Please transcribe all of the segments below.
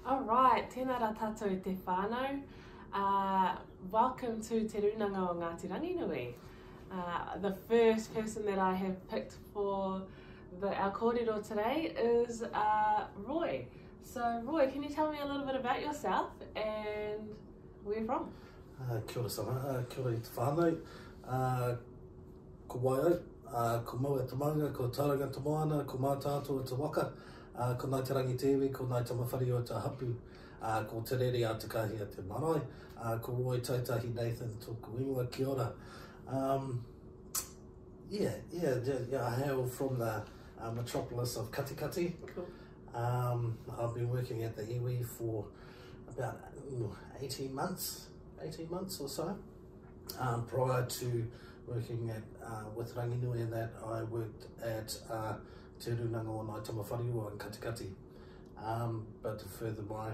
Alright, tēnā rā tātou I te whānau. Welcome to Te Runanga o Ngāti Ranginui. The first person that I have picked for our kōrero today is Roy. So Roy, can you tell me a little bit about yourself and where you're from? Kia ora sama, kia ora I te whānau. Ko waiau, ko mau e te maunga, ko Tauranga Moana, ko mā tātou e te waka. Ko Ngāti Ranginui, ko Ngai Tamawhariua te hapū, ko te rere a te kahi a te marae, ko Roy Tautahi Nathan tōku ingoa, kia ora. I hail from the metropolis of Katikati. Cool. I've been working at the iwi for about 18 months or so. Prior to working with Ranginui and that, I worked at Te Runanga o Ngai Tamawhariua in Katikati. But to further my,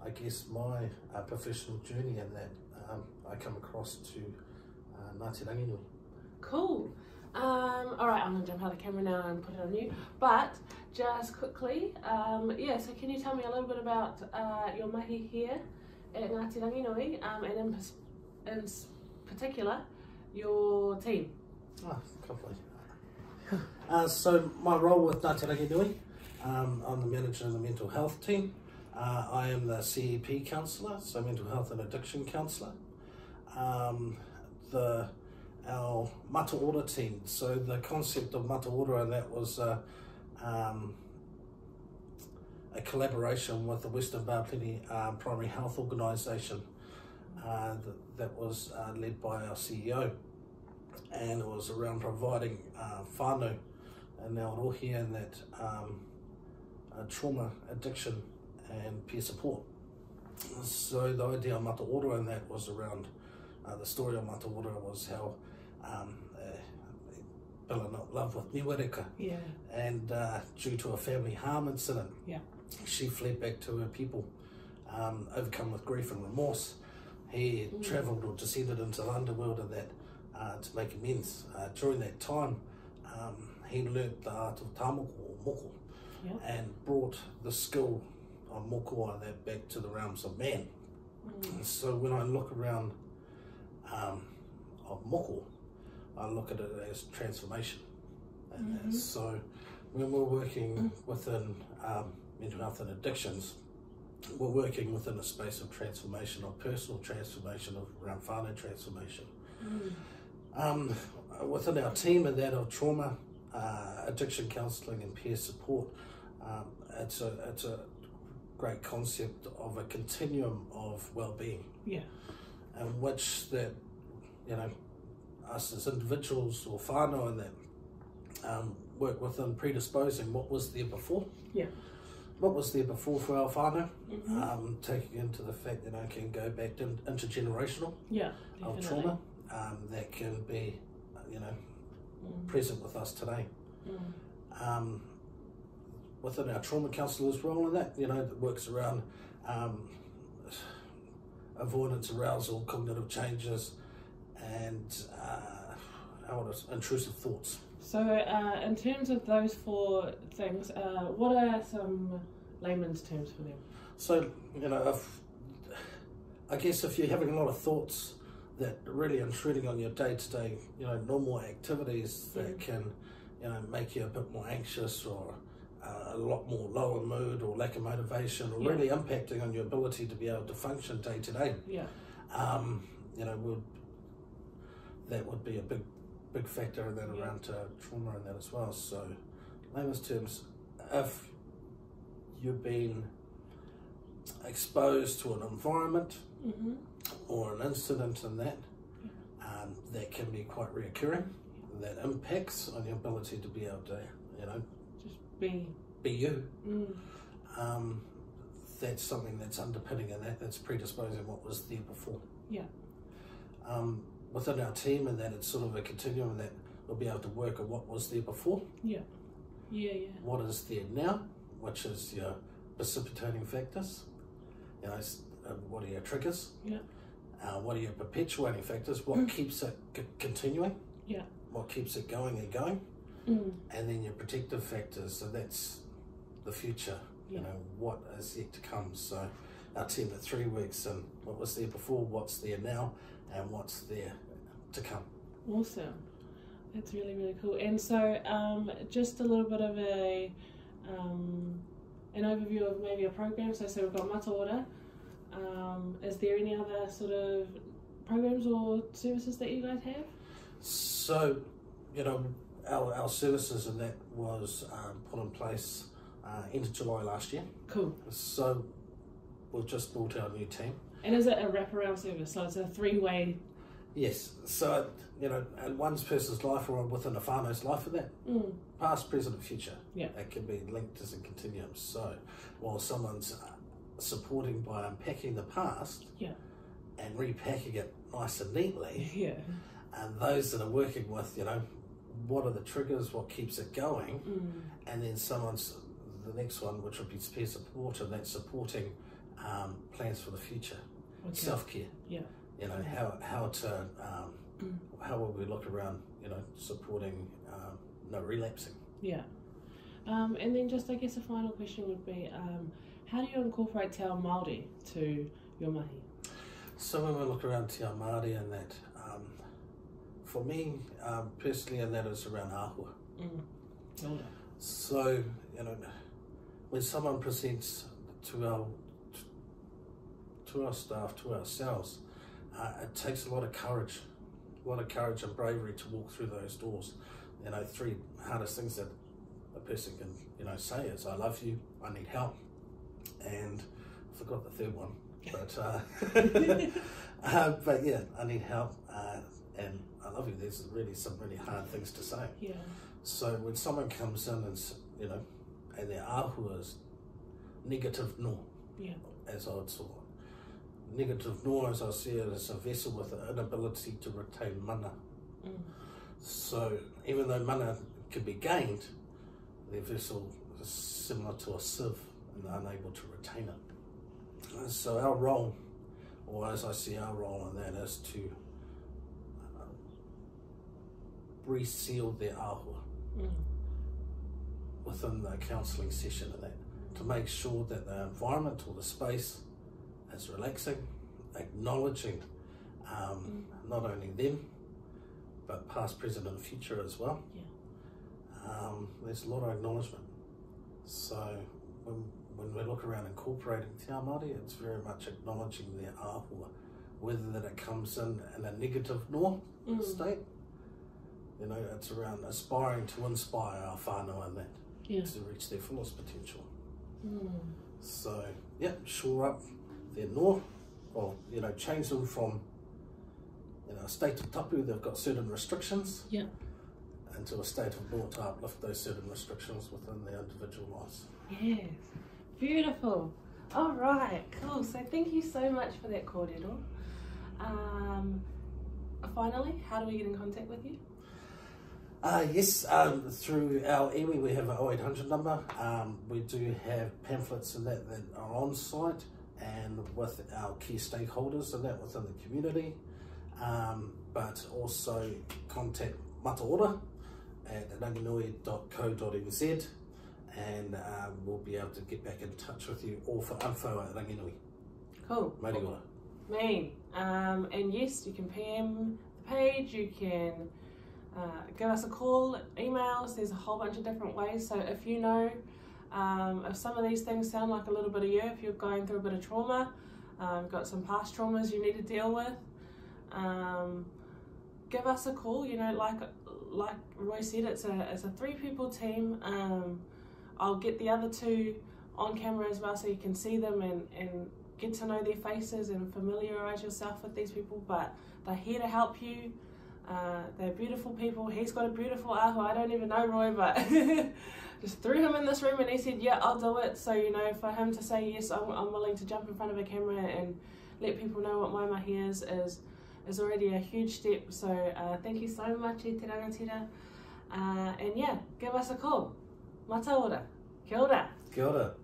I guess my professional journey in that, I come across to Ngāti Ranginui. Cool. Alright, I'm going to jump out of the camera now and put it on you. But just quickly, so can you tell me a little bit about your mahi here at Ngāti Ranginui, and in particular, your team? Lovely. So my role with Ngāti Ranginui, I'm the manager of the mental health team. I am the CEP counsellor, so mental health and addiction counsellor. Our mata ora team, so the concept of mata ora, and that was a collaboration with the Western Bapeni Primary Health Organisation that was led by our CEO, and it was around providing whānau and our rohi and that trauma, addiction and peer support. So the idea of mata ora and that was around the story of mata ora was how Bella not love with Niwareka, and due to a family harm incident, she fled back to her people, overcome with grief and remorse. He travelled or descended into the underworld of that to make amends. During that time, he learnt the art of tāmoko or moko, and brought the skill of moko and that back to the realms of man. So when I look around of moko, I look at it as transformation. And so when we're working within mental health and addictions, we're working within a space of transformation, of personal transformation, of around whānau transformation. Within our team and that of trauma, addiction counselling and peer support, it's a great concept of a continuum of well-being, in which that, us as individuals or whānau and that work within predisposing what was there before. What was there before for our whānau, taking into the fact that I can go back to intergenerational of trauma that can be, present with us today. Within our trauma counsellor's role in that, that works around avoidance, arousal, cognitive changes, and intrusive thoughts. So in terms of those four things, what are some layman's terms for them? So, I guess if you're having a lot of thoughts that are really intruding on your day-to-day, normal activities that can, make you a bit more anxious or a lot more lower mood or lack of motivation, or really impacting on your ability to be able to function day-to-day, that would be a big factor in that around trauma and that as well. So, layman's terms, if you've been exposed to an environment or an incident in that, that can be quite reoccurring, that impacts on your ability to be able to, just be you. That's something that's underpinning in that's predisposing what was there before. Within our team, and that it's sort of a continuum, and that we'll be able to work on what was there before. What is there now, which is your precipitating factors. What are your triggers? What are your perpetuating factors? What keeps it continuing? What keeps it going and going? And then your protective factors. So that's the future you know, what is yet to come. So our team at 3 weeks and what was there before, what's there now, and what's there to come. Awesome. That's really, really cool. And so just a little bit of an overview of maybe a program. So we've got Mata Ora. Is there any other sort of programs or services that you guys have? So, you know, our services and that was put in place end of July last year. Cool. So we've just brought our new team. And is it a wraparound service? So it's a 3-way? Yes. So, you know, in one person's life or within a whānau's life of that, past, present, and future. Yeah. It can be linked as a continuum. So while someone's supporting by unpacking the past and repacking it nice and neatly, and those that are working with, you know, what are the triggers, what keeps it going, and then the next one, which would be peer support, and that's supporting plans for the future, self-care, you know, how will we look around, you know, supporting no relapsing. And then just, I guess, a final question would be, how do you incorporate te ao Māori to your mahi? So when we look around te ao Māori and that, for me, personally, and that is around āhua. So, you know, when someone presents to our staff, to ourselves, it takes a lot of courage and bravery to walk through those doors. You know, 3 hardest things that a person can, you know, say is, I love you, I need help, and I forgot the third one, but yeah, I need help, and I love you. There's really some really hard things to say. So when someone comes in and, you know, and their āhua is negative no, as I would say. Negative no, as I see it, is a vessel with an inability to retain mana. So even though mana can be gained, their vessel is similar to a sieve and they're unable to retain it. So our role, or as I see our role in that, is to reseal their āhua within the counselling session of that, to make sure that the environment or the space is relaxing, acknowledging not only them, but past, present and future as well. There's a lot of acknowledgement. So when we look around incorporating te ao Māori, it's very much acknowledging their āhua, whether that it comes in a negative no state. You know, it's around aspiring to inspire our whānau and that to reach their fullest potential. So, shore up their no, or, you know, change them from, you know, a state of tapu, they've got certain restrictions, into a state of no to uplift those certain restrictions within their individual lives. Yes, beautiful. All right, cool. So thank you so much for that kōrero. Finally, how do we get in contact with you? Yes, through our iwi we have an 0800 number. We do have pamphlets and that are on site, and with our key stakeholders and that within the community. But also contact Mata Ora at ranginui.co.nz, and we'll be able to get back in touch with you, or for info at Ranginui. Cool. Mariora. Mean. And yes, you can PM the page, you can give us a call, emails, there's a whole bunch of different ways. So if you know, if some of these things sound like a little bit of you, if you're going through a bit of trauma, got some past traumas you need to deal with, give us a call. You know, like Roy said, it's a 3-people team. I'll get the other 2 on camera as well, so you can see them and get to know their faces and familiarise yourself with these people, but they're here to help you. They're beautiful people. He's got a beautiful āhua. I don't even know Roy, but just threw him in this room and he said, yeah, I'll do it. So, you know, for him to say, yes, I'm willing to jump in front of a camera and let people know what my mahi is already a huge step. So thank you so much, e te rangatira. And yeah, give us a call. Mata ora. Kia ora. Kia ora.